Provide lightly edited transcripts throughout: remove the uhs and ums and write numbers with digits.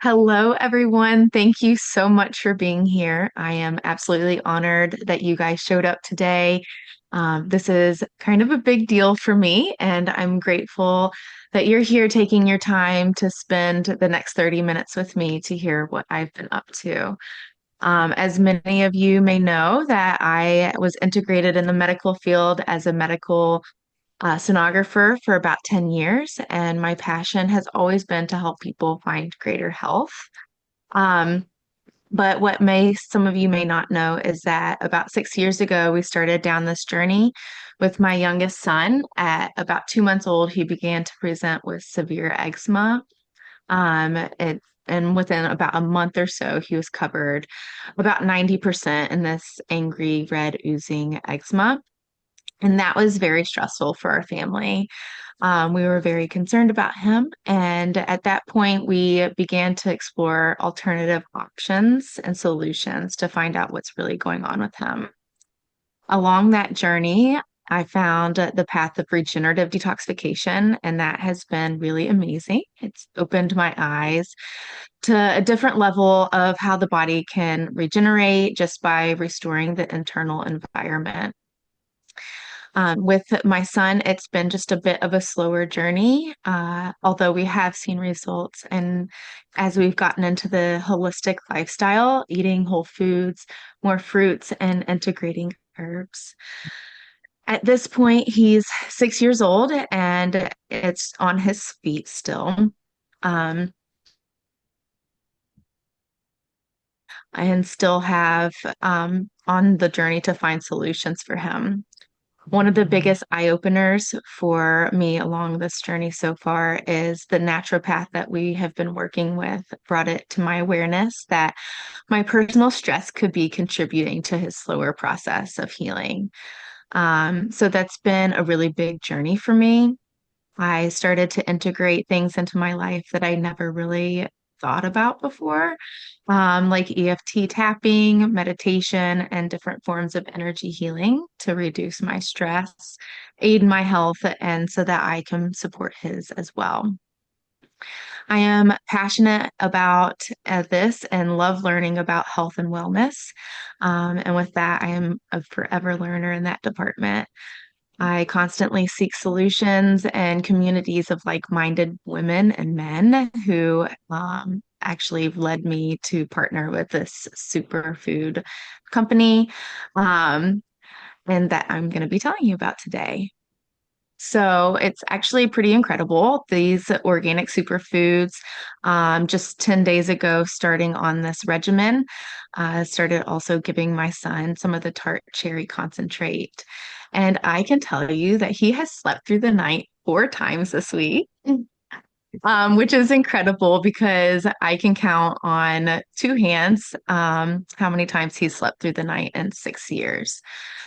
Hello, everyone. Thank you so much for being here. I am absolutely honored that you guys showed up today. This is kind of a big deal for me, and I'm grateful that you're here taking your time to spend the next 30 minutes with me to hear what I've been up to. As many of you may know, that I was integrated in the medical field as a medical sonographer for about 10 years, and my passion has always been to help people find greater health. Um, but what may some of you may not know is that about 6 years ago, we started down this journey with my youngest son. At about 2 months old, he began to present with severe eczema. And within about a month or so, he was covered about 90% in this angry red oozing eczema. And that was very stressful for our family. We were very concerned about him. And at that point, we began to explore alternative options and solutions to find out what's really going on with him. Along that journey, I found the path of regenerative detoxification, and that has been really amazing. It's opened my eyes to a different level of how the body can regenerate just by restoring the internal environment. With my son, it's been just a bit of a slower journey, although we have seen results. And as we've gotten into the holistic lifestyle, eating whole foods, more fruits, and integrating herbs. At this point, he's 6 years old and it's on his feet still. Um, and still have on the journey to find solutions for him. One of the biggest eye openers for me along this journey so far is the naturopath that we have been working with brought it to my awareness that my personal stress could be contributing to his slower process of healing. So that's been a really big journey for me. I started to integrate things into my life that I never really thought about before, like EFT tapping, meditation, and different forms of energy healing to reduce my stress, aid my health, and so that I can support his as well. I am passionate about this and love learning about health and wellness. And with that, I am a forever learner in that department. I constantly seek solutions and communities of like-minded women and men who actually led me to partner with this superfood company, um, and that I'm going to be telling you about today. So it's actually pretty incredible. These organic superfoods, just 10 days ago, starting on this regimen, started also giving my son some of the tart cherry concentrate. And I can tell you that he has slept through the night 4 times this week. Which is incredible because I can count on 2 hands how many times he slept through the night in 6 years.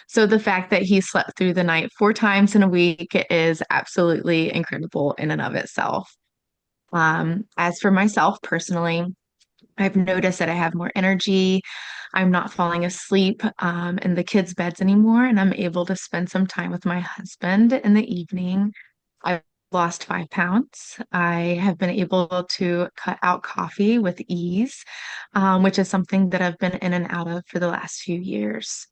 So the fact that he slept through the night 4 times in a week is absolutely incredible in and of itself. As for myself personally, I've noticed that I have more energy. I'm not falling asleep in the kids' beds anymore, and I'm able to spend some time with my husband in the evening. I've lost 5 pounds. I have been able to cut out coffee with ease, which is something that I've been in and out of for the last few years.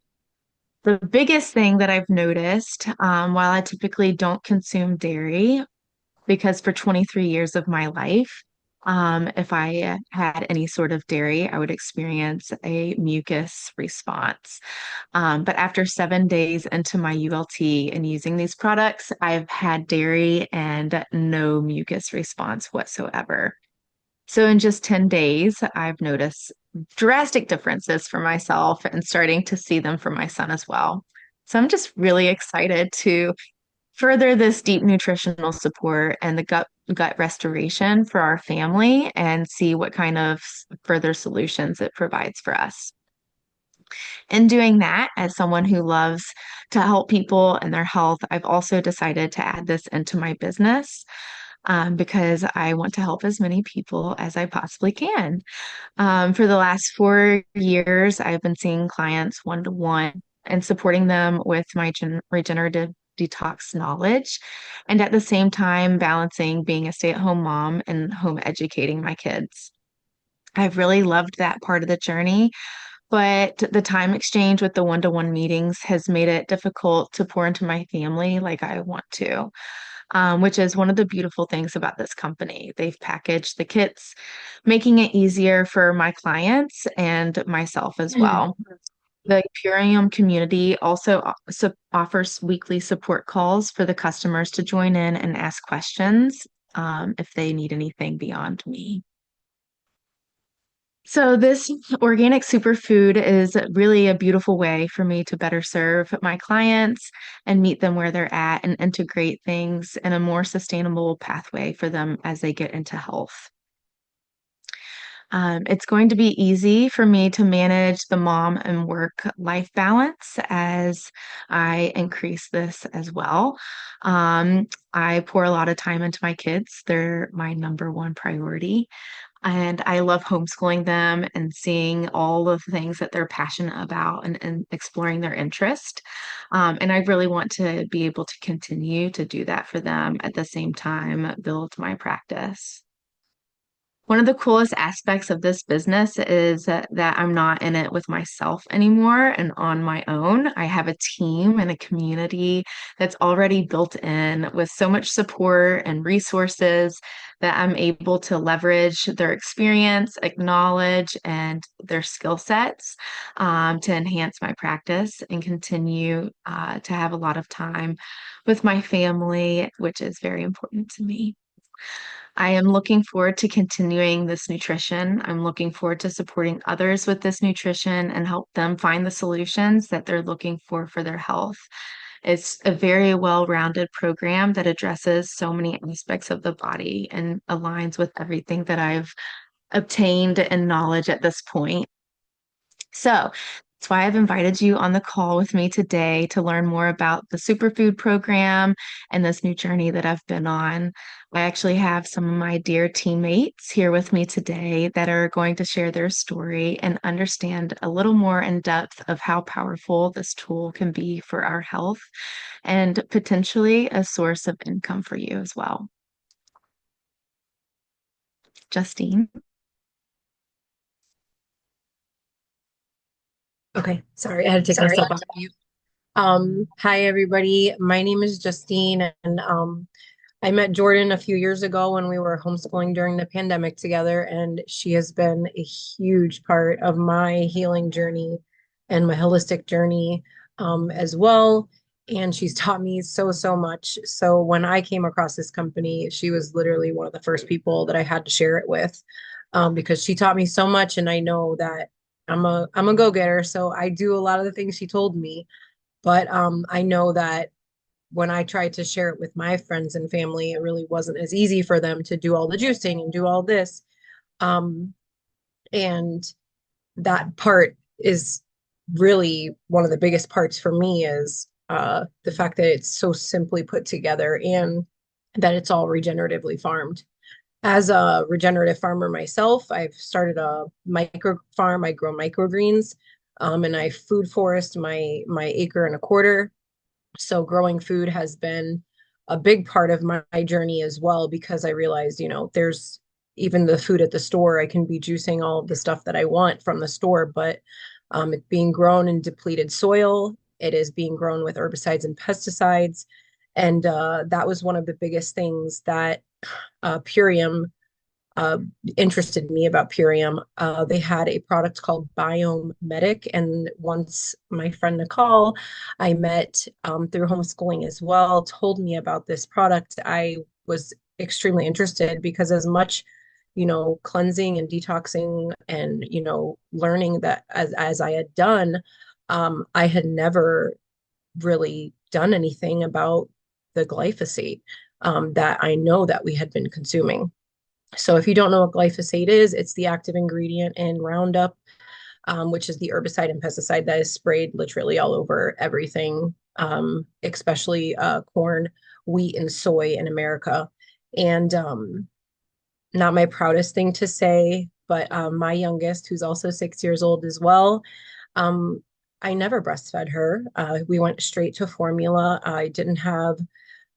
The biggest thing that I've noticed, while I typically don't consume dairy, because for 23 years of my life, if I had any sort of dairy, I would experience a mucus response. But after 7 days into my ULT and using these products, I've had dairy and no mucus response whatsoever. So in just 10 days, I've noticed drastic differences for myself and starting to see them for my son as well. So I'm just really excited to further this deep nutritional support and the gut restoration for our family and see what kind of further solutions it provides for us. In doing that, as someone who loves to help people and their health, I've also decided to add this into my business. Because I want to help as many people as I possibly can. For the last 4 years, I've been seeing clients one to one and supporting them with my regenerative detox knowledge, and at the same time balancing being a stay-at-home mom and home educating my kids. I've really loved that part of the journey, but the time exchange with the one-to-one meetings has made it difficult to pour into my family like I want to, which is one of the beautiful things about this company. They've packaged the kits, making it easier for my clients and myself as well. The Purium community also offers weekly support calls for the customers to join in and ask questions if they need anything beyond me. So, this organic superfood is really a beautiful way for me to better serve my clients and meet them where they're at and integrate things in a more sustainable pathway for them as they get into health. It's going to be easy for me to manage the mom and work life balance as I increase this as well. I pour a lot of time into my kids, they're my number one priority. And I love homeschooling them and seeing all of the things that they're passionate about and exploring their interest. And I really want to be able to continue to do that for them at the same time, build my practice. One of the coolest aspects of this business is that I'm not in it with myself anymore and on my own. I have a team and a community that's already built in with so much support and resources that I'm able to leverage their experience, acknowledge, and their skill sets to enhance my practice and continue to have a lot of time with my family, which is very important to me. I am looking forward to continuing this nutrition. I'm looking forward to supporting others with this nutrition and help them find the solutions that they're looking for their health. It's a very well-rounded program that addresses so many aspects of the body and aligns with everything that I've obtained in knowledge at this point. So that's why I've invited you on the call with me today to learn more about the superfood program and this new journey that I've been on. I actually have some of my dear teammates here with me today that are going to share their story and understand a little more in depth of how powerful this tool can be for our health and potentially a source of income for you as well. Justine. Okay, sorry, I had to take myself off mute. Hi everybody. My name is Justine, and I met Jordan a few years ago when we were homeschooling during the pandemic together, and she has been a huge part of my healing journey and my holistic journey as well. And she's taught me so much. So when I came across this company, she was literally one of the first people that I had to share it with, because she taught me so much, and I know that I'm a go-getter, so I do a lot of the things she told me. But I know that when I tried to share it with my friends and family, it really wasn't as easy for them to do all the juicing and do all this. Um, and that part is really one of the biggest parts for me is the fact that it's so simply put together and that it's all regeneratively farmed. As a regenerative farmer myself, I've started a micro farm. I grow microgreens, and I food forest my acre and a quarter. So growing food has been a big part of my journey as well, because I realized, there's even the food at the store, I can be juicing all of the stuff that I want from the store, but it's being grown in depleted soil. It is being grown with herbicides and pesticides. And that was one of the biggest things that Purium uh, interested me about Purium. They had a product called Biome Medic, and once my friend Nicole, I met through homeschooling as well, told me about this product. I was extremely interested because as much, cleansing and detoxing and learning that as I had done, I had never really done anything about the glyphosate that I know that we had been consuming. So if you don't know what glyphosate is, it's the active ingredient in Roundup, which is the herbicide and pesticide that is sprayed literally all over everything, especially corn, wheat, and soy in America. And not my proudest thing to say, but my youngest, who's also 6 years old as well, um, I never breastfed her. We went straight to formula. I didn't have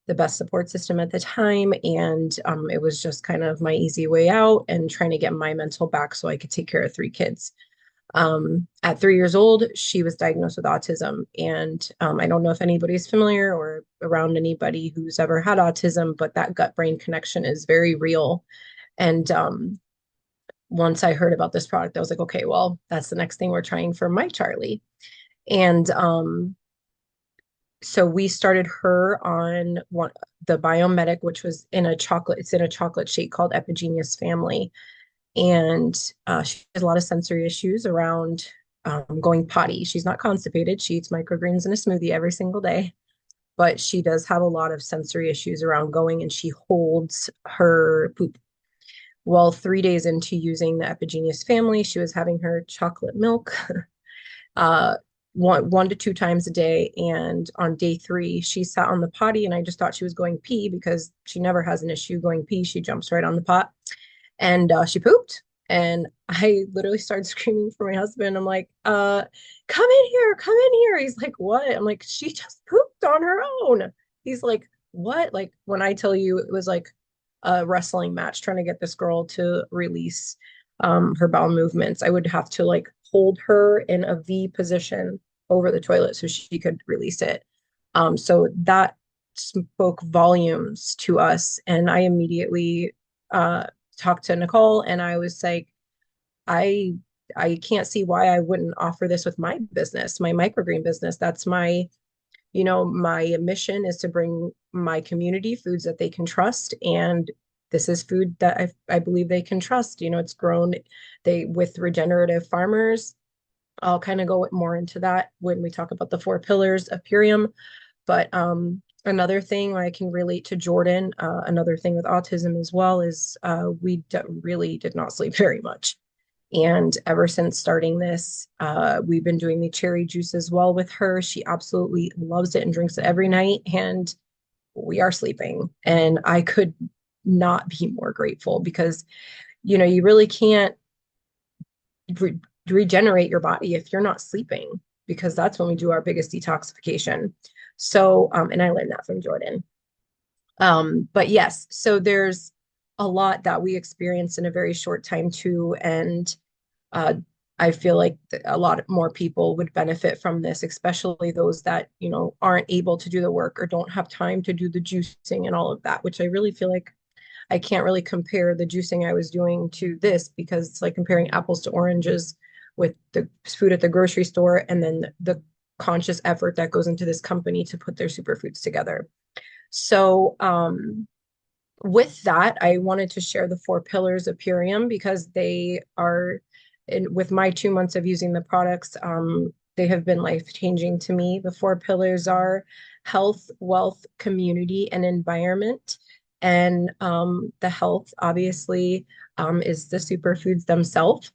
the best support system at the time, and it was just kind of my easy way out and trying to get my mental back so I could take care of three kids. At 3 years old, she was diagnosed with autism. And I don't know if anybody's familiar or around anybody who's ever had autism, but that gut brain connection is very real. And once I heard about this product, I was like, okay, well, that's the next thing we're trying for my Charlie. And so we started her on the Biomedic, which was in a chocolate, it's in a chocolate shake called Epigenius Family. And she has a lot of sensory issues around going potty. She's not constipated. She eats microgreens in a smoothie every single day, but she does have a lot of sensory issues around going, and she holds her poop. Well, 3 days into using the Epigenius Family, she was having her chocolate milk uh, one to two times a day. And on day three, she sat on the potty, and I just thought she was going pee because she never has an issue going pee. She jumps right on the pot, and she pooped. And I literally started screaming for my husband. I'm like, come in here, come in here. He's like, what? I'm like, she just pooped on her own. He's like, what? Like, when I tell you it was like a wrestling match trying to get this girl to release her bowel movements, I would have to like hold her in a V position over the toilet so she could release it. So that spoke volumes to us. And I immediately talked to Nicole, and I was like, I I can't see why I wouldn't offer this with my business, my microgreen business. That's my mission is to bring my community foods that they can trust. And this is food that I believe they can trust. It's grown with regenerative farmers. I'll kind of go more into that when we talk about the 4 pillars of Purium. But another thing I can relate to Jordan, another thing with autism as well is really did not sleep very much. And ever since starting this, we've been doing the cherry juice as well with her. She absolutely loves it and drinks it every night. And we are sleeping. And I could not be more grateful because, you really can't re regenerate your body if you're not sleeping, because that's when we do our biggest detoxification. So, and I learned that from Jordan. But yes, so there's a lot that we experience in a very short time too. And uh, I feel like a lot more people would benefit from this, especially those that, aren't able to do the work or don't have time to do the juicing and all of that, which I really feel like I can't really compare the juicing I was doing to this, because it's like comparing apples to oranges with the food at the grocery store and then the conscious effort that goes into this company to put their superfoods together. So, with that, I wanted to share the 4 pillars of Purium because they are, with my 2 months of using the products, they have been life changing to me. The 4 pillars are health, wealth, community, and environment. And the health, obviously, is the superfoods themselves.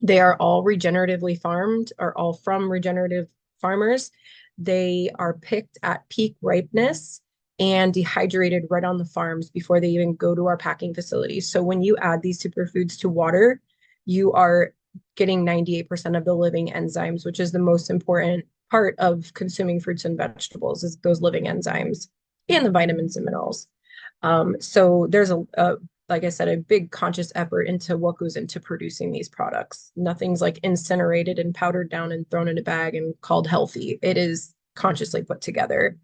They are all regeneratively farmed, or all from regenerative farmers. They are picked at peak ripeness and dehydrated right on the farms before they even go to our packing facilities. So when you add these superfoods to water, you are getting 98% of the living enzymes, which is the most important part of consuming fruits and vegetables, is those living enzymes and the vitamins and minerals. So there's like I said, a big conscious effort into what goes into producing these products. Nothing's like incinerated and powdered down and thrown in a bag and called healthy. It is consciously put together.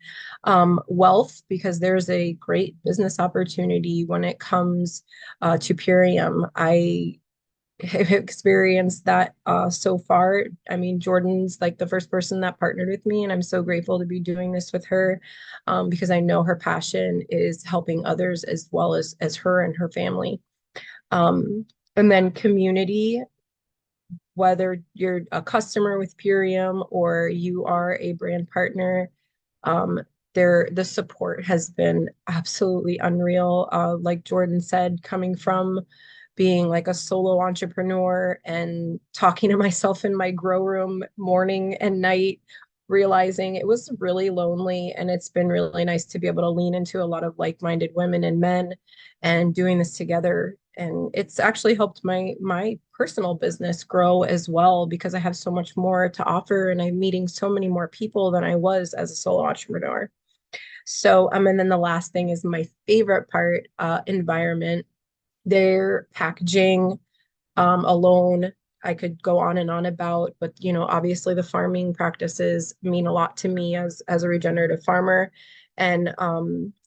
Wealth, because there's a great business opportunity when it comes to Purium. I have experienced that so far. I mean, Jordan's like the first person that partnered with me, and I'm so grateful to be doing this with her, because I know her passion is helping others as well as her and her family. Um, and then community, whether you're a customer with Purium or you are a brand partner, um, the support has been absolutely unreal. Like Jordan said, coming from being like a solo entrepreneur and talking to myself in my grow room morning and night, realizing it was really lonely. And it's been really nice to be able to lean into a lot of like-minded women and men and doing this together And it's actually helped my personal business grow as well because I have so much more to offer and I'm meeting so many more people than I was as a solo entrepreneur. So, and then the last thing is my favorite part, environment. Their packaging, alone, I could go on and on about, but obviously the farming practices mean a lot to me as a regenerative farmer. And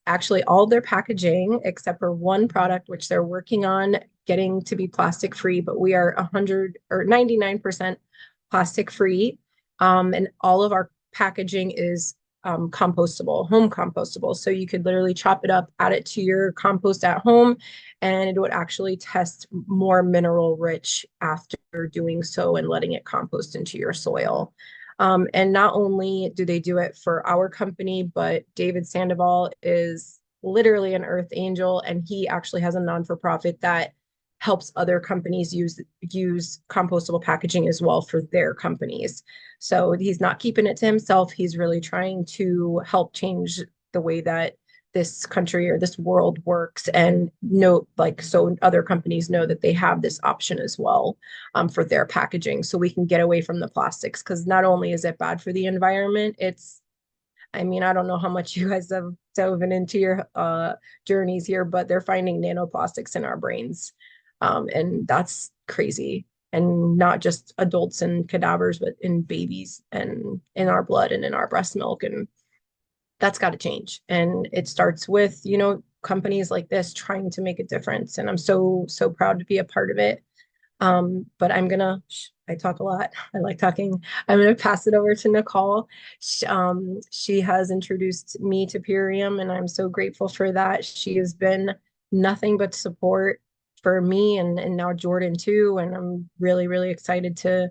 actually all their packaging, except for one product, which they're working on getting to be plastic free, but we are 100 or 99% plastic free. And all of our packaging is compostable, home compostable. So you could literally chop it up, add it to your compost at home, and it would actually test more mineral rich after doing so and letting it compost into your soil. And not only do they do it for our company, but David Sandoval is literally an earth angel, and he actually has a non-for-profit that helps other companies use compostable packaging as well for their companies. So he's not keeping it to himself. He's really trying to help change the way that this country or this world works, and know, like, so other companies know that they have this option as well, for their packaging, so we can get away from the plastics, because not only is it bad for the environment, I mean, I don't know how much you guys have dove into your journeys here, but they're finding nanoplastics in our brains, and that's crazy. And not just adults and cadavers, but in babies and in our blood and in our breast milk. And that's got to change. And it starts with, companies like this trying to make a difference. And I'm so, so proud to be a part of it. But I talk a lot. I like talking. I'm gonna pass it over to Nicole. She has introduced me to Purium, and I'm so grateful for that. She has been nothing but support for me, and now Jordan too. And I'm really, really excited to,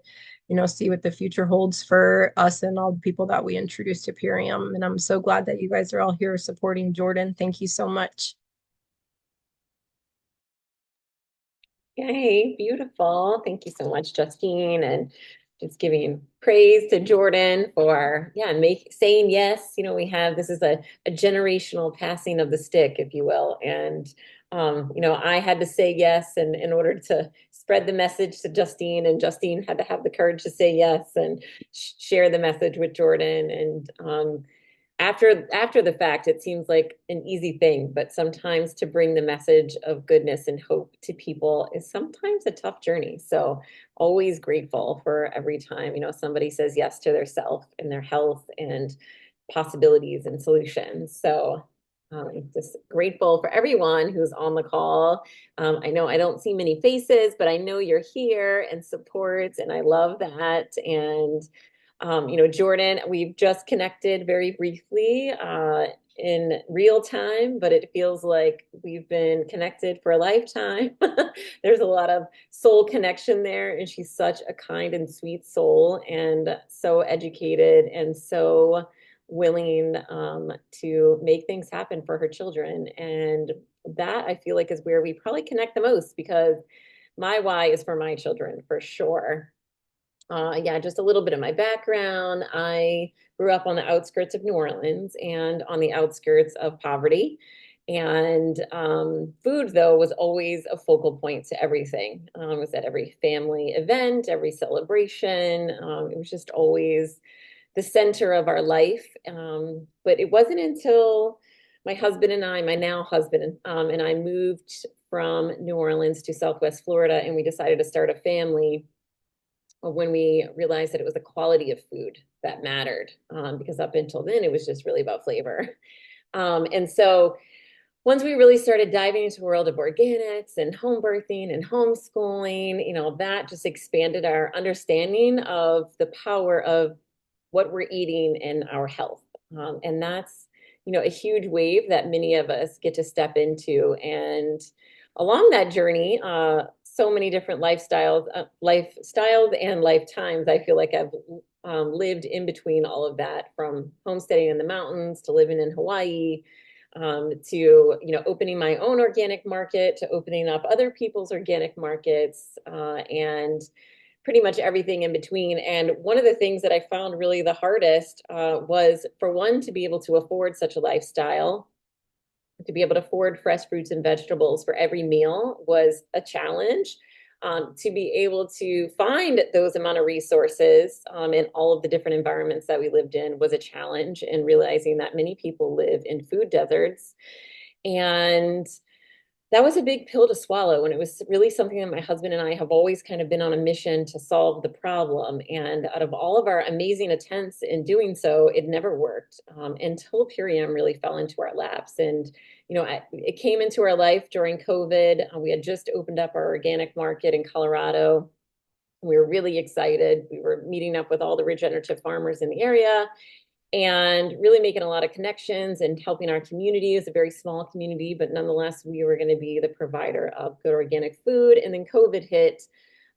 see what the future holds for us and all the people that we introduced to Purium. And I'm so glad that you guys are all here supporting Jordan. Thank you so much. Yay, beautiful. Thank you so much, Justine, and just giving praise to Jordan for, yeah, saying yes. We have, this is a generational passing of the stick, if you will. And I had to say yes, and in order to spread the message to Justine, and Justine had to have the courage to say yes and share the message with Jordan. And after the fact, it seems like an easy thing, but sometimes to bring the message of goodness and hope to people is sometimes a tough journey. So always grateful for every time, somebody says yes to their self and their health and possibilities and solutions. So just grateful for everyone who's on the call. I know I don't see many faces, but I know you're here and support, and I love that. And Jordan, we've just connected very briefly in real time, but it feels like we've been connected for a lifetime. There's a lot of soul connection there, and she's such a kind and sweet soul, and so educated and so willing to make things happen for her children. And that, I feel like, is where we probably connect the most, because my why is for my children for sure. Yeah, just a little bit of my background. I grew up on the outskirts of New Orleans and on the outskirts of poverty. And food, though, was always a focal point to everything. It was at every family event, every celebration. It was just always the center of our life. But it wasn't until my husband and I, my now husband, and I moved from New Orleans to Southwest Florida, and we decided to start a family, when we realized that it was the quality of food that mattered, because up until then it was just really about flavor. And so once we really started diving into the world of organics and home birthing and homeschooling, that just expanded our understanding of the power of what we're eating and our health. And that's, a huge wave that many of us get to step into. And along that journey, so many different lifestyles and lifetimes. I feel like I've lived in between all of that, from homesteading in the mountains to living in Hawaii, to opening my own organic market, to opening up other people's organic markets, and pretty much everything in between. And one of the things that I found really the hardest was, for one, to be able to afford such a lifestyle, To be able to afford fresh fruits and vegetables for every meal was a challenge. To be able to find those amount of resources in all of the different environments that we lived in was a challenge, and realizing that many people live in food deserts. And that was a big pill to swallow. And it was really something that my husband and I have always kind of been on a mission to solve the problem. And out of all of our amazing attempts in doing so, it never worked until Purium really fell into our laps. And, it came into our life during COVID. We had just opened up our organic market in Colorado. We were really excited. We were meeting up with all the regenerative farmers in the area and really making a lot of connections and helping our community. It was a very small community, but nonetheless, we were going to be the provider of good organic food. And then COVID hit.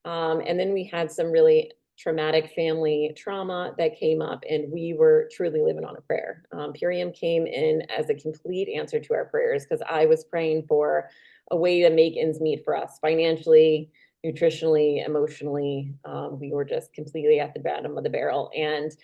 And then we had some really traumatic family trauma that came up, and we were truly living on a prayer. Purium came in as a complete answer to our prayers, because I was praying for a way to make ends meet for us financially, nutritionally, emotionally. We were just completely at the bottom of the barrel. And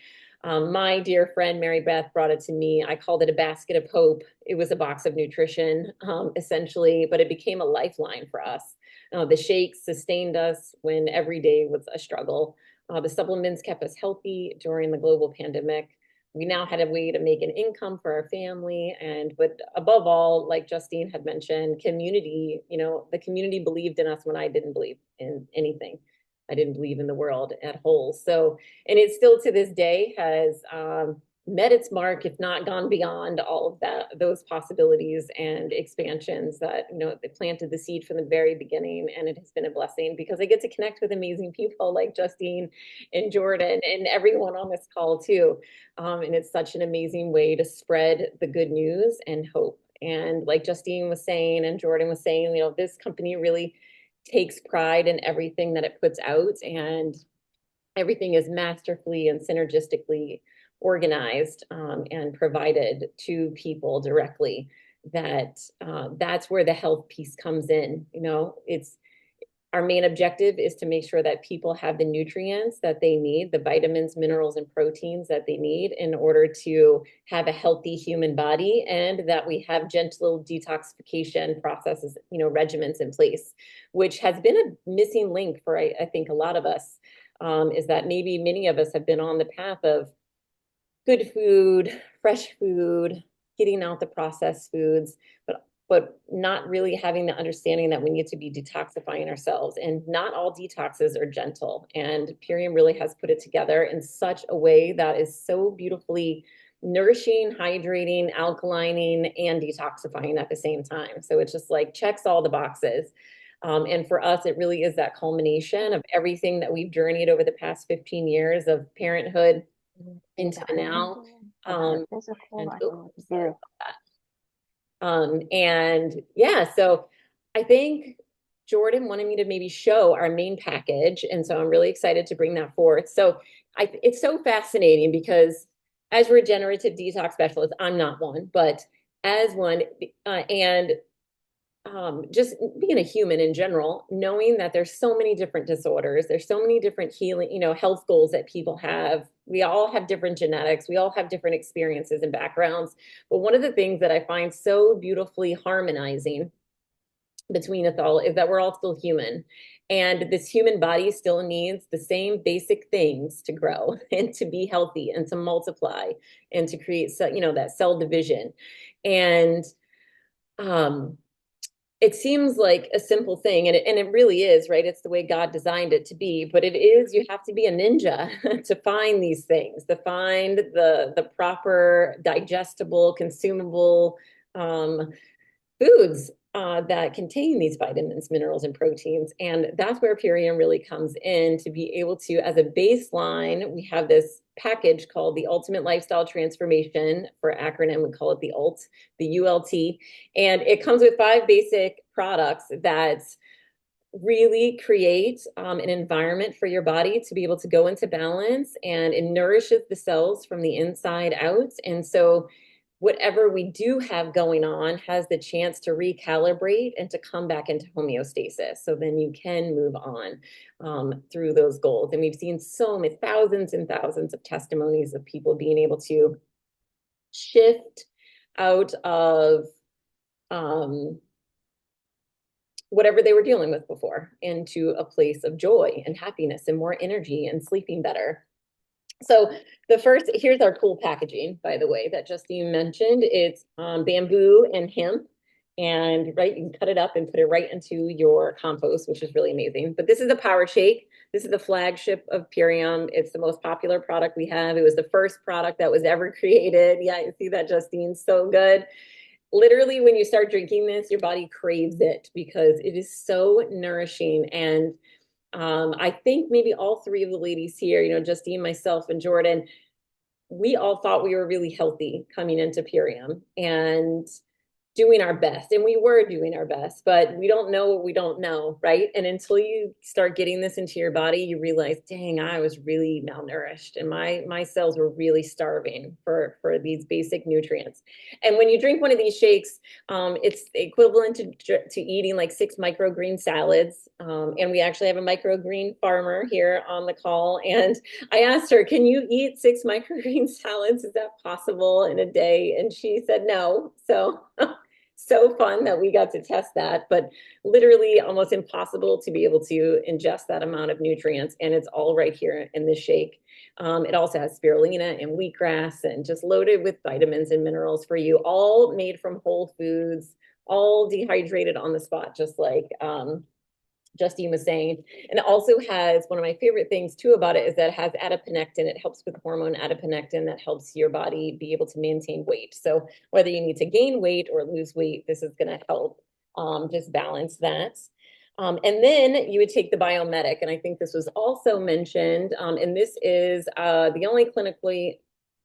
my dear friend Mary Beth brought it to me. I called it a basket of hope. It was a box of nutrition, essentially, but it became a lifeline for us. The shakes sustained us when every day was a struggle. The supplements kept us healthy during the global pandemic. We now had a way to make an income for our family. But above all, like Justine had mentioned, community, the community believed in us when I didn't believe in anything. I didn't believe in the world at whole. So, and it still to this day has met its mark, if not gone beyond all of those possibilities and expansions that, they planted the seed from the very beginning. And it has been a blessing because I get to connect with amazing people like Justine and Jordan and everyone on this call too. And it's such an amazing way to spread the good news and hope. And like Justine was saying, and Jordan was saying, this company really takes pride in everything that it puts out, and everything is masterfully and synergistically organized and provided to people directly. That's where the health piece comes in. It's our main objective is to make sure that people have the nutrients that they need, the vitamins, minerals, and proteins that they need in order to have a healthy human body, and that we have gentle detoxification processes, regimens in place, which has been a missing link for, I think, a lot of us, is that maybe many of us have been on the path of good food, fresh food, getting out the processed foods, but not really having the understanding that we need to be detoxifying ourselves. And not all detoxes are gentle. And Purium really has put it together in such a way that is so beautifully nourishing, hydrating, alkalining, and detoxifying at the same time. So it's just like checks all the boxes. And for us, it really is that culmination of everything that we've journeyed over the past 15 years of parenthood into now. And yeah, so I think Jordan wanted me to maybe show our main package. And so I'm really excited to bring that forth. So it's so fascinating because as a regenerative detox specialist, I'm not one, but as one, and just being a human in general, knowing that there's so many different disorders, there's so many different healing, health goals that people have. We all have different genetics. We all have different experiences and backgrounds. But one of the things that I find so beautifully harmonizing between us all is that we're all still human. And this human body still needs the same basic things to grow and to be healthy and to multiply and to create, that cell division. And, it seems like a simple thing, and it really is, right? It's the way God designed it to be, but it is, you have to be a ninja to find these things, to find the proper digestible, consumable foods that contain these vitamins, minerals, and proteins. And that's where Purium really comes in to be able to, as a baseline, we have this package called the Ultimate Lifestyle Transformation. For acronym, we call it the ULT, the ULT. And it comes with 5 basic products that really create an environment for your body to be able to go into balance, and it nourishes the cells from the inside out. And so whatever we do have going on has the chance to recalibrate and to come back into homeostasis. So then you can move on through those goals. And we've seen so many thousands and thousands of testimonies of people being able to shift out of whatever they were dealing with before into a place of joy and happiness and more energy and sleeping better. So here's our cool packaging, by the way, that Justine mentioned. It's bamboo and hemp. And right, you can cut it up and put it right into your compost, which is really amazing. But this is the Power Shake. This is the flagship of Purium. It's the most popular product we have. It was the first product that was ever created. Yeah, you see that, Justine? So good. Literally, when you start drinking this, your body craves it because it is so nourishing. And I think maybe all three of the ladies here, Justine, myself, and Jordan, we all thought we were really healthy coming into Purium and doing our best. And we were doing our best, but we don't know what we don't know, right? And until you start getting this into your body, you realize, dang, I was really malnourished and my cells were really starving for these basic nutrients. And when you drink one of these shakes, it's equivalent to eating like 6 microgreen salads. And we actually have a microgreen farmer here on the call. And I asked her, can you eat 6 microgreen salads? Is that possible in a day? And she said no. So fun that we got to test that, but literally almost impossible to be able to ingest that amount of nutrients. And it's all right here in this shake. It also has spirulina and wheatgrass and just loaded with vitamins and minerals for you, all made from whole foods, all dehydrated on the spot, just like Justine was saying. And it also has one of my favorite things too about it is that it has adiponectin. It helps with hormone adiponectin that helps your body be able to maintain weight. So whether you need to gain weight or lose weight, this is going to help just balance that. And then you would take the Biometic, and I think this was also mentioned, and this is the only clinically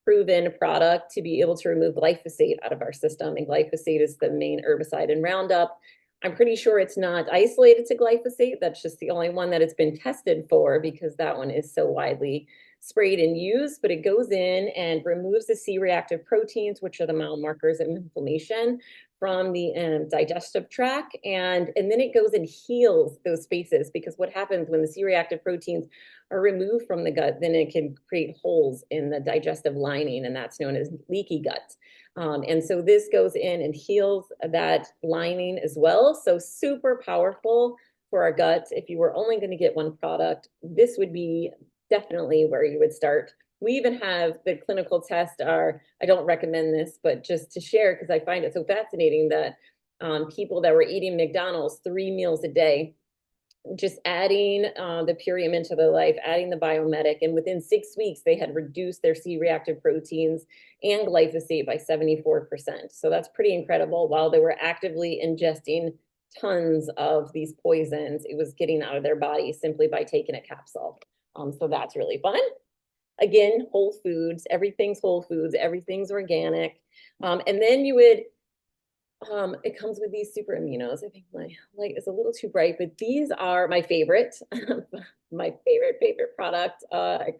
proven product to be able to remove glyphosate out of our system. And glyphosate is the main herbicide in Roundup. I'm pretty sure it's not isolated to glyphosate. That's just the only one that it's been tested for because that one is so widely sprayed and used, but it goes in and removes the C-reactive proteins, which are the mile markers of inflammation from the digestive tract. And then it goes and heals those spaces because what happens when the C-reactive proteins are removed from the gut, then it can create holes in the digestive lining, and that's known as leaky gut. And so this goes in and heals that lining as well. So super powerful for our gut. If you were only going to get one product, this would be definitely where you would start. We even have the clinical test I don't recommend this, but just to share, because I find it so fascinating that people that were eating McDonald's 3 meals a day, just adding the Purium into their life, adding the Biometic, and within 6 weeks, they had reduced their C-reactive proteins and glyphosate by 74%. So that's pretty incredible. While they were actively ingesting tons of these poisons, it was getting out of their body simply by taking a capsule. So that's really fun. Again, whole foods, everything's whole foods, everything's organic. And then you would it comes with these super aminos. I think my light is a little too bright, but these are my favorite, my favorite product.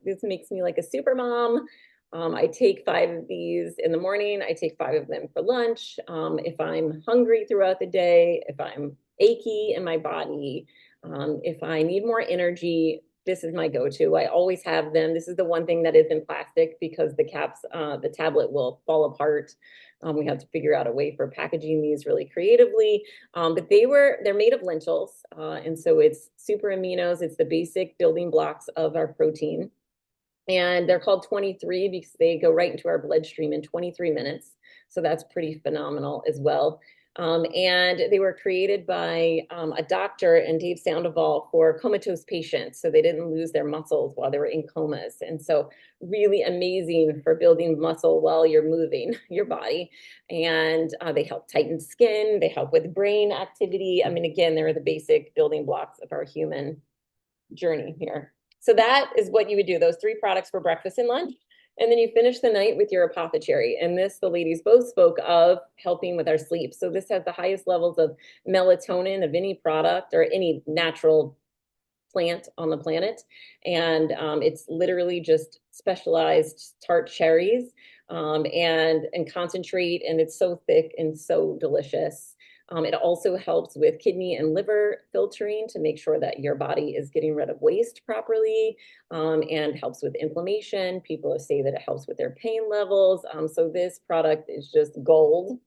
This makes me like a super mom. I take 5 of these in the morning. I take 5 of them for lunch. If I'm hungry throughout the day, if I'm achy in my body, if I need more energy, this is my go-to. I always have them. This is the one thing that is in plastic because the caps, the tablet will fall apart. We had to figure out a way for packaging these really creatively, but they're made of lentils, and so it's super aminos. It's the basic building blocks of our protein, and they're called 23 because they go right into our bloodstream in 23 minutes. So that's pretty phenomenal as well. And they were created by a doctor and Dave Sandoval for comatose patients, so they didn't lose their muscles while they were in comas. And so really amazing for building muscle while you're moving your body. And they help tighten skin, they help with brain activity. I mean, again, they're the basic building blocks of our human journey here. So that is what you would do, those 3 products for breakfast and lunch. And then you finish the night with your apothecary. And this, the ladies both spoke of helping with our sleep. So this has the highest levels of melatonin of any product or any natural plant on the planet. And it's literally just specialized tart cherries and concentrate. And it's so thick and so delicious. It also helps with kidney and liver filtering to make sure that your body is getting rid of waste properly, and helps with inflammation. People say that it helps with their pain levels. So this product is just gold.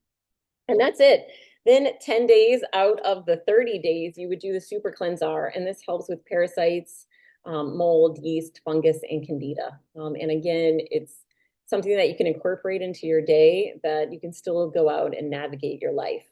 And that's it. Then 10 days out of the 30 days, you would do the super cleanser, and this helps with parasites, mold, yeast, fungus, and candida. And again, it's something that you can incorporate into your day that you can still go out and navigate your life.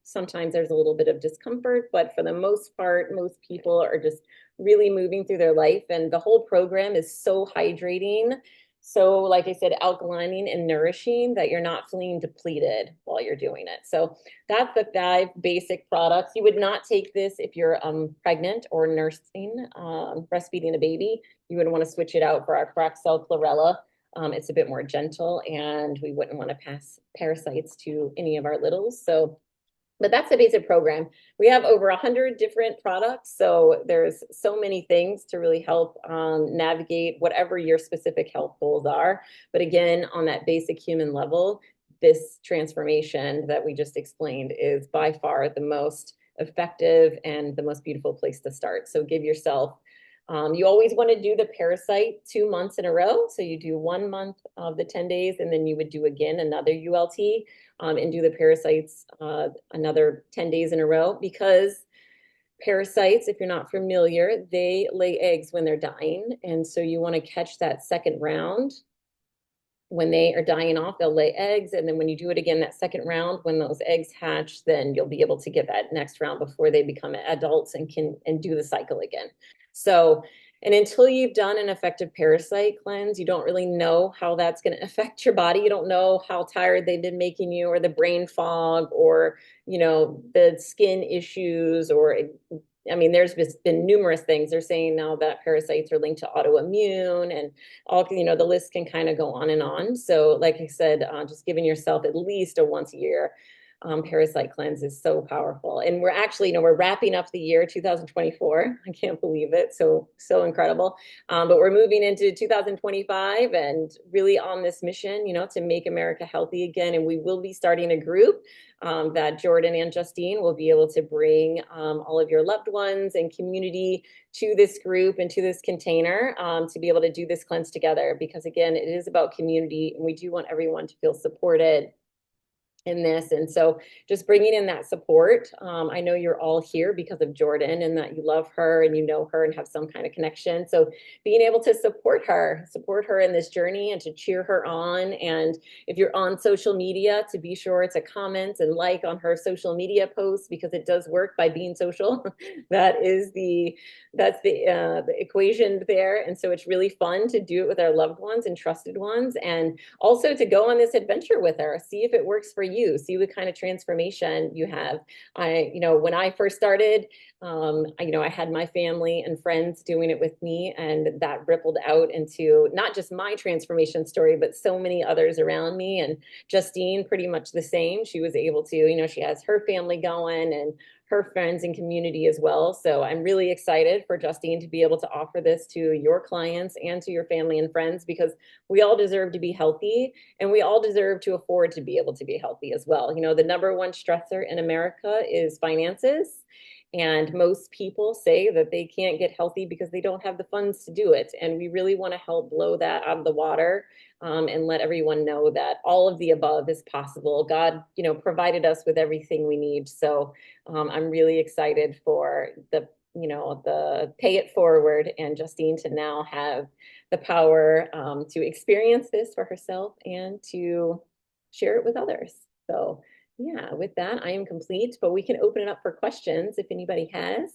Sometimes there's a little bit of discomfort, but for the most part, most people are just really moving through their life. And the whole program is so hydrating. So, like I said, alkalining and nourishing that you're not feeling depleted while you're doing it. So, that's the 5 basic products. You would not take this if you're pregnant or nursing, breastfeeding a baby. You would want to switch it out for our Fraxel chlorella. It's a bit more gentle, and we wouldn't want to pass parasites to any of our littles. So, but that's the basic program. We have over 100 different products, so there's so many things to really help navigate whatever your specific health goals are. But again, on that basic human level, this transformation that we just explained is by far the most effective and the most beautiful place to start. So give yourself, you always want to do the parasite 2 months in a row. So you do 1 month of the 10 days, and then you would do again another ULT, and do the parasites another 10 days in a row, because parasites, if you're not familiar, they lay eggs when they're dying. And so you want to catch that second round. When they are dying off, they'll lay eggs. And then when you do it again, that second round, when those eggs hatch, then you'll be able to get that next round before they become adults and can do the cycle again. So, and until you've done an effective parasite cleanse, you don't really know how that's going to affect your body. You don't know how tired they've been making you, or the brain fog, or, the skin issues, or I mean, there's been numerous things. They're saying now that parasites are linked to autoimmune, and all, the list can kind of go on and on. So, like I said, just giving yourself at least a once a year parasite cleanse is so powerful. And we're actually, we're wrapping up the year 2024. I can't believe it. So incredible. But we're moving into 2025 and really on this mission, to make America healthy again. And we will be starting a group that Jordan and Justine will be able to bring all of your loved ones and community to this group and to this container to be able to do this cleanse together. Because again, it is about community, and we do want everyone to feel supported in this. And so just bringing in that support. I know you're all here because of Jordan, and that you love her and you know her and have some kind of connection. So being able to support her in this journey and to cheer her on. And if you're on social media, to be sure to comment and like on her social media posts, because it does work by being social. That's the equation there. And so it's really fun to do it with our loved ones and trusted ones, and also to go on this adventure with her, see if it works for you, see what kind of transformation you have. When I first started, I had my family and friends doing it with me, and that rippled out into not just my transformation story, but so many others around me. And Justine, pretty much the same. She was able to, she has her family going and her friends and community as well. So I'm really excited for Justine to be able to offer this to your clients and to your family and friends, because we all deserve to be healthy, and we all deserve to afford to be able to be healthy as well. The number one stressor in America is finances. And most people say that they can't get healthy because they don't have the funds to do it. And we really want to help blow that out of the water, and let everyone know that all of the above is possible. God, provided us with everything we need. So I'm really excited for the pay it forward, and Justine to now have the power to experience this for herself and to share it with others. So yeah, with that, I am complete, but we can open it up for questions if anybody has.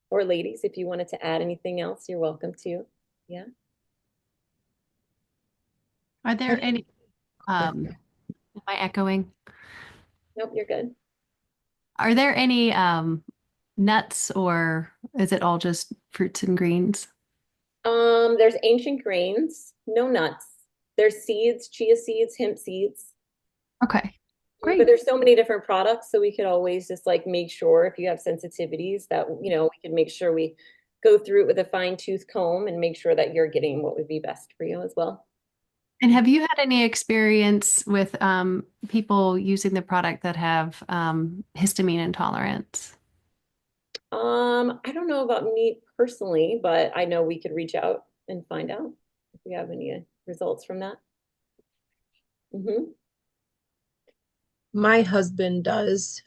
Or ladies, if you wanted to add anything else, you're welcome to. Yeah. Are there any, am I echoing? Nope, you're good. Are there any nuts, or is it all just fruits and greens? There's ancient grains, no nuts. There's seeds, chia seeds, hemp seeds. Okay, great. But there's so many different products, so we could always just like make sure, if you have sensitivities, that we can make sure we go through it with a fine-tooth comb and make sure that you're getting what would be best for you as well. And have you had any experience with people using the product that have histamine intolerance? I don't know about me personally, but I know we could reach out and find out if we have any results from that. Mhm. My husband does.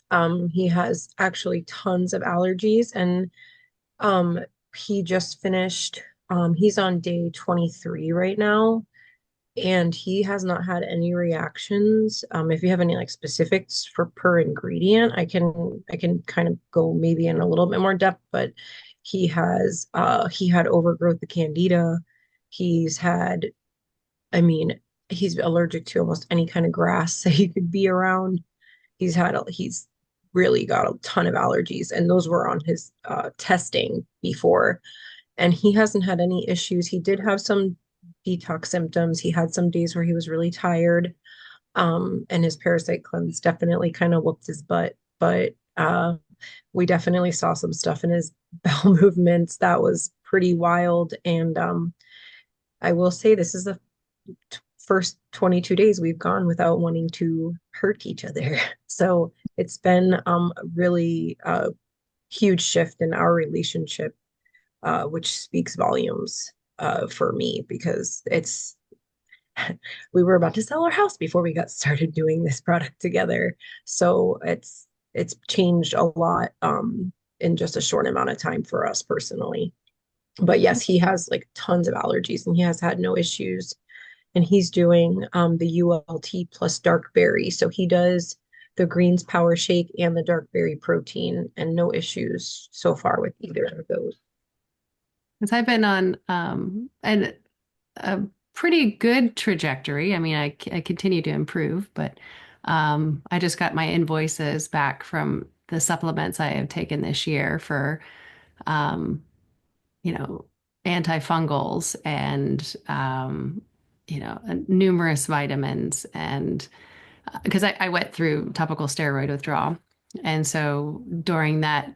He has actually tons of allergies, and um, he just finished, he's on day 23 right now, and he has not had any reactions. If you have any like specifics for per ingredient, I can kind of go maybe in a little bit more depth, but he had overgrowth of candida. He's had, I mean, he's allergic to almost any kind of grass that he could be around. He's really got a ton of allergies, and those were on his testing before, and he hasn't had any issues. He did have some detox symptoms. He had some days where he was really tired, and his parasite cleanse definitely kind of whooped his butt. But we definitely saw some stuff in his bowel movements that was pretty wild. And I will say this is the first 22 days we've gone without wanting to hurt each other. So it's been a really huge shift in our relationship, which speaks volumes for me, because we were about to sell our house before we got started doing this product together. So it's changed a lot in just a short amount of time for us personally. But yes, he has like tons of allergies, and he has had no issues. And he's doing the ULT plus dark berry. So he does the greens power shake and the dark berry protein, and no issues so far with either of those. Because I've been on a pretty good trajectory. I mean, I continue to improve, but I just got my invoices back from the supplements I have taken this year for, um, you know, antifungals and, numerous vitamins. And because I went through topical steroid withdrawal. And so during the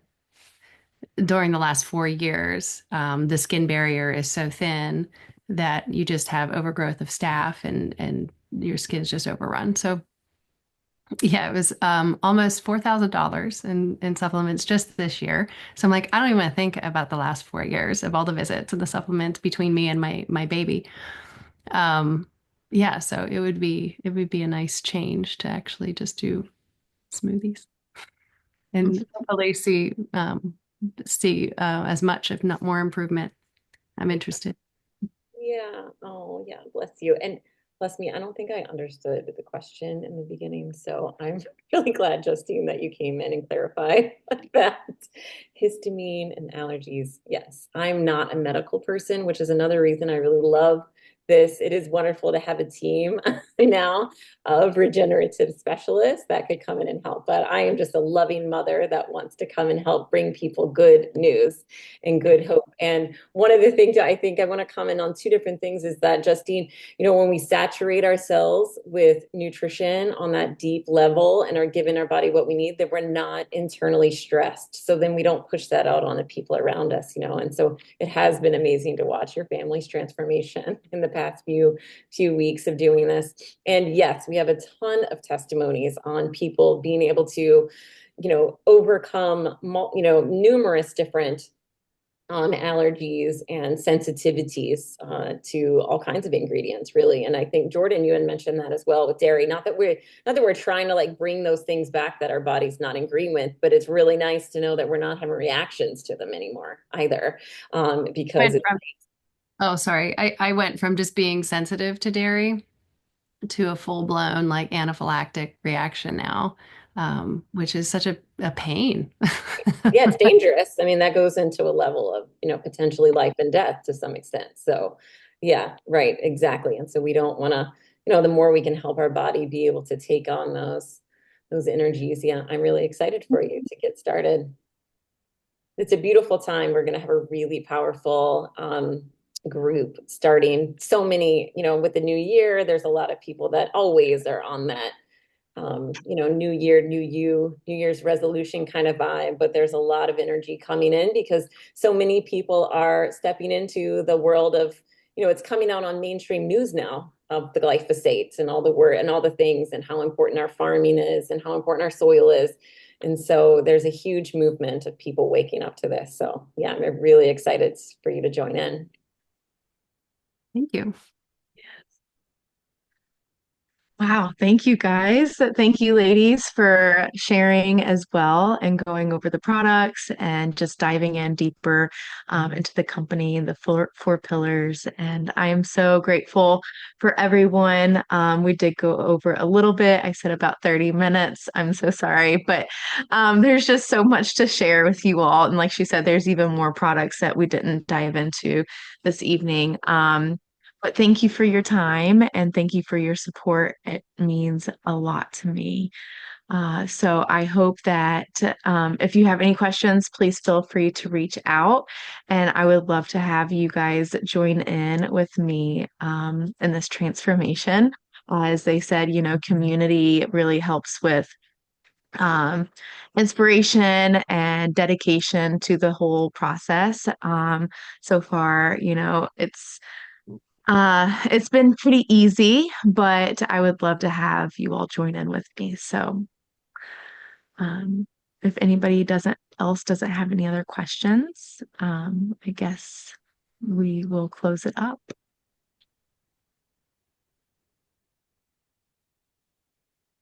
last 4 years, the skin barrier is so thin that you just have overgrowth of staph and your skin's just overrun. So yeah, it was almost $4,000 in supplements just this year. So I'm like, I don't even want to think about the last 4 years of all the visits and the supplements between me and my baby. Um, yeah, so it would be a nice change to actually just do smoothies and hopefully see as much, if not more, improvement. I'm interested. Yeah. Oh, yeah. Bless you. And bless me, I don't think I understood the question in the beginning. So I'm really glad, Justine, that you came in and clarified that. Histamine and allergies. Yes, I'm not a medical person, which is another reason I really love this. It is wonderful to have a team now of regenerative specialists that could come in and help. But I am just a loving mother that wants to come and help bring people good news and good hope. And one of the things I think I want to comment on, two different things, is that, Justine, when we saturate ourselves with nutrition on that deep level and are giving our body what we need, that we're not internally stressed. So then we don't push that out on the people around us, and so it has been amazing to watch your family's transformation in the past few weeks of doing this. And yes, we have a ton of testimonies on people being able to overcome numerous different allergies and sensitivities to all kinds of ingredients, really. And I think, Jordan, you had mentioned that as well with dairy. Not that we're trying to like bring those things back that our body's not in agreement with, but it's really nice to know that we're not having reactions to them anymore either, because Went from, oh, sorry. I went from just being sensitive to dairy to a full-blown like anaphylactic reaction now, which is such a pain. yeah, it's dangerous. I mean, that goes into a level of, potentially life and death to some extent. So, yeah, right, exactly. And so we don't want to, the more we can help our body be able to take on those energies. Yeah, I'm really excited for you to get started. It's a beautiful time. We're going to have a really powerful group starting. So many, with the new year, there's a lot of people that always are on that new year, New Year's resolution kind of vibe, but there's a lot of energy coming in because so many people are stepping into the world of, it's coming out on mainstream news now of the glyphosate and all the word and all the things and how important our farming is and how important our soil is. And so there's a huge movement of people waking up to this. So yeah, I'm really excited for you to join in. Thank you. Wow, thank you guys. Thank you, ladies, for sharing as well and going over the products and just diving in deeper into the company, the four pillars. And I am so grateful for everyone. We did go over a little bit. I said about 30 minutes. I'm so sorry, but there's just so much to share with you all. And like she said, there's even more products that we didn't dive into this evening. But thank you for your time and thank you for your support. It means a lot to me. So I hope that if you have any questions, please feel free to reach out. And I would love to have you guys join in with me in this transformation. As they said, community really helps with um, inspiration and dedication to the whole process. So far, it's been pretty easy, but I would love to have you all join in with me. So, um, if anybody doesn't have any other questions, I guess we will close it up.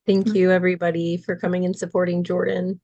Thank you, everybody, for coming and supporting Jordan.